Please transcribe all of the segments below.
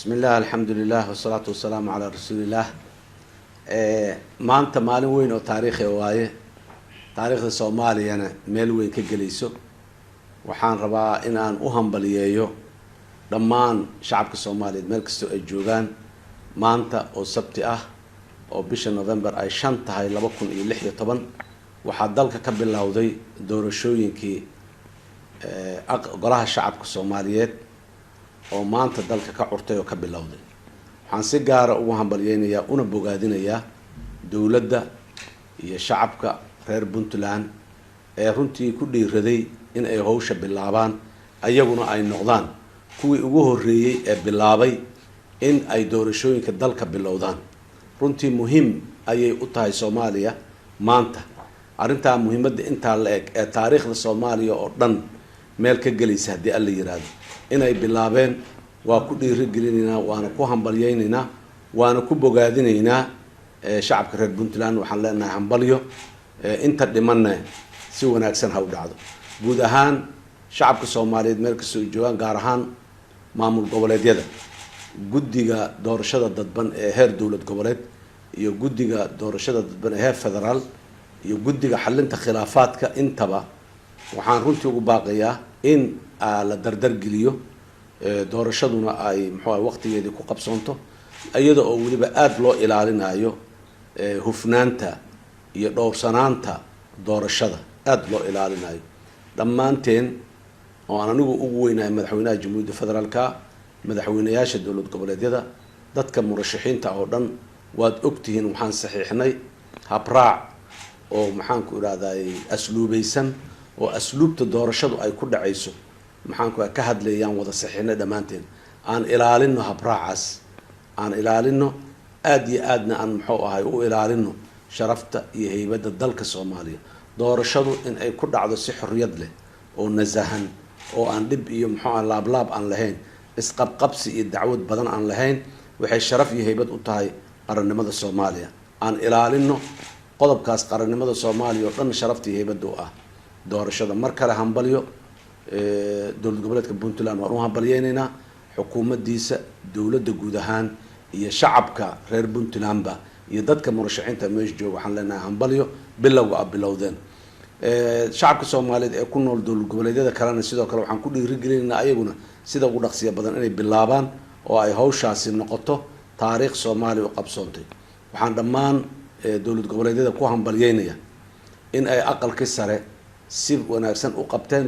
بسم الله الحمد لله والصلاة والسلام على رسول الله. maanta maalin weyn oo taariikhi waaye taariikhda Soomaaliyana meel weyn ka galayso. waxaan rabaa in aan u hambaliyeeyo dhammaan shacabka Soomaaliyeed meel kasta ay joogaan maanta oo sabti ah oo bisha November ay 5 tahay 2016 waxaa dalka ka bilowday doorashooyinkii golaha shacabka Soomaaliyeed oo maanta dalka ka curtay oo ka bilowday. waxaan si gaar ah ugu hambaliyeynayaa una bogaadinayaa dawladda iyo shacabka reer Puntland ee runtii ku dhiiraday in ay hawsha bilaabaan ayaguna ay noqdaan kuwii ugu horeeyay ee bilaabay in ay doorashooyinka dalka bilowdaan. runtii muhiim ayay u tahay Soomaaliya maanta arinta muhiimadda inta la eg ee taariikhda Soomaaliya oo dhan meel ka galaysa hadii alla yiraahdo inay bilaabeen waa ku dhiirigelinaynaa waana ku hambaliyeynaynaa waana ku bogaadinaynaa shacabka reer Puntland. waxaan leenahay hambaliyo inta dhimanna si wanaagsan ha u dhacdo. guud ahaan shacabka Soomaaliyeed meel kasta oo joogaan gaar ahaan maamul goboleedyada guddiga doorashada dadban ee heer dawlad goboleed iyo guddiga doorashada dadban ee heer federaal iyo guddiga xalinta khilaafaadka intaba waxaan runtii ugu baaqayaa in la dardar geliyo doorashaduna ay waqtigeedii ku qabsoonto iyada oo waliba aad loo ilaalinayo hufnaanta iyo dhowrsanaanta doorashada aad loo ilaalinayo. dhammaanteen oo aan anigu ugu weynahay madaxweynaha jamhuuriyadda federaalka madaxweynayaasha dawlad goboleedyada dadka murashaxiinta oo dhan waad ogtihiin waxaan saxiixnay habraac oo maxaan ku iraahday asluubaysan oo asluubta doorashadu ay ku dhacayso maxaan ka hadlayaan wada saxiixnay dhammaanteen aan ilaalino habraacaas aan ilaalino aad iyo aadna aan u ilaalino sharafta iyo haybadda dalka Soomaaliya. doorashadu in ay ku dhacdo si xorriyad leh oo nasahan oo aan dib iyo laablaab aan lahayn isqabqabsi iyo dacwad badan aan lahayn waxay sharaf iyo haybad u tahay qarannimada Soomaaliya. aan ilaalino qodobkaas qarannimada Soomaaliya oo dhan sharafta iyo haybadda u ah doorashada. mar kale hambaliyo dawlad goboleedka Puntland waan u hambaliyeynaynaa xukuumaddiisa dawladda guud ahaan iyo shacabka reer Puntlandba iyo dadka murashaxiinta meesha jooga waxaan leenahay hambaliyo bilowga bilowdeen. shacabka Soomaaliyeed ee ku nool dawlad goboleedyada kalena sidoo kale waxaan ku dhiirigelinaynaa ayaguna sida ugu dhaqsiya badan inay bilaabaan oo ay hawshaasi noqoto taariikh Soomaaliya u qabsoontay. waxaan dhammaan dawlad goboleedyada ku hambaliyeynayaa in ay aqalka sare si wanaagsan u qabteen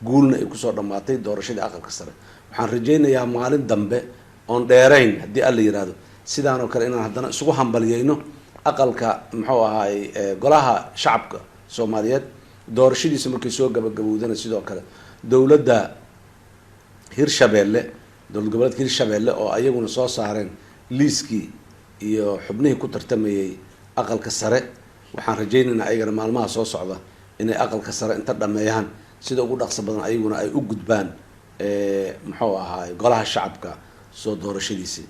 guulna ay kusoo dhamaatay doorashadii aqalka sare. waxaan rajaynayaa maalin dambe oon dheerayn haddii alla yiraahdo sidaan oo kale inaan haddana isugu hambaliyeyno aqalka golaha shacabka Soomaaliyeed doorashadiisa markay soo gabagabowdana sidoo kale dawladda Hirshabeelle dawlad goboleedka Hirshabeelle oo ayaguna soo saareen liiskii iyo xubnihii ku tartamayay aqalka sare. waxaan rajaynaynaa ayagana maalmaha soo socda inay aqalka sare inta dhameeyaan sida ugu dhaqso badan ayaguna ay u gudbaan golaha shacabka soo doorashadiisii.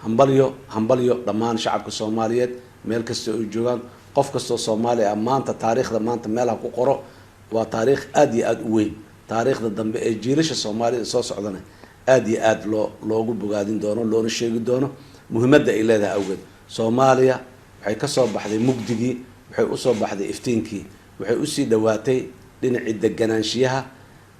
hambaliyo dhammaan shacabka Soomaaliyeed meel kasta oo joogaan qof kasta oo Soomaali ah maanta taariikhda maanta meelaha ku qoro waa taariikh aad iyo aad u weyn. taariikhda dambe ee jiilasha Soomaalida soo socdana aad iyo aad loogu bogaadin doono loona sheegi doono muhiimadda ay leedahay awgeed. Soomaaliya waxay ka soo baxday mugdigii waxay u soo baxday iftiinkii waxay u sii dhawaatay dhinacii deganaanshiyaha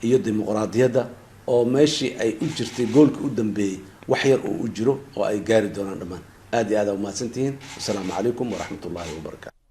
iyo dimuqraadiyadda oo meeshii ay u jirtay goolka u dambeeyay wax yar oo u jiro oo ay gaari doonaan dhammaan. aad iyo aad u mahadsantihiin. assalaamu calaykum waraxmatullaahi wabarakaatu.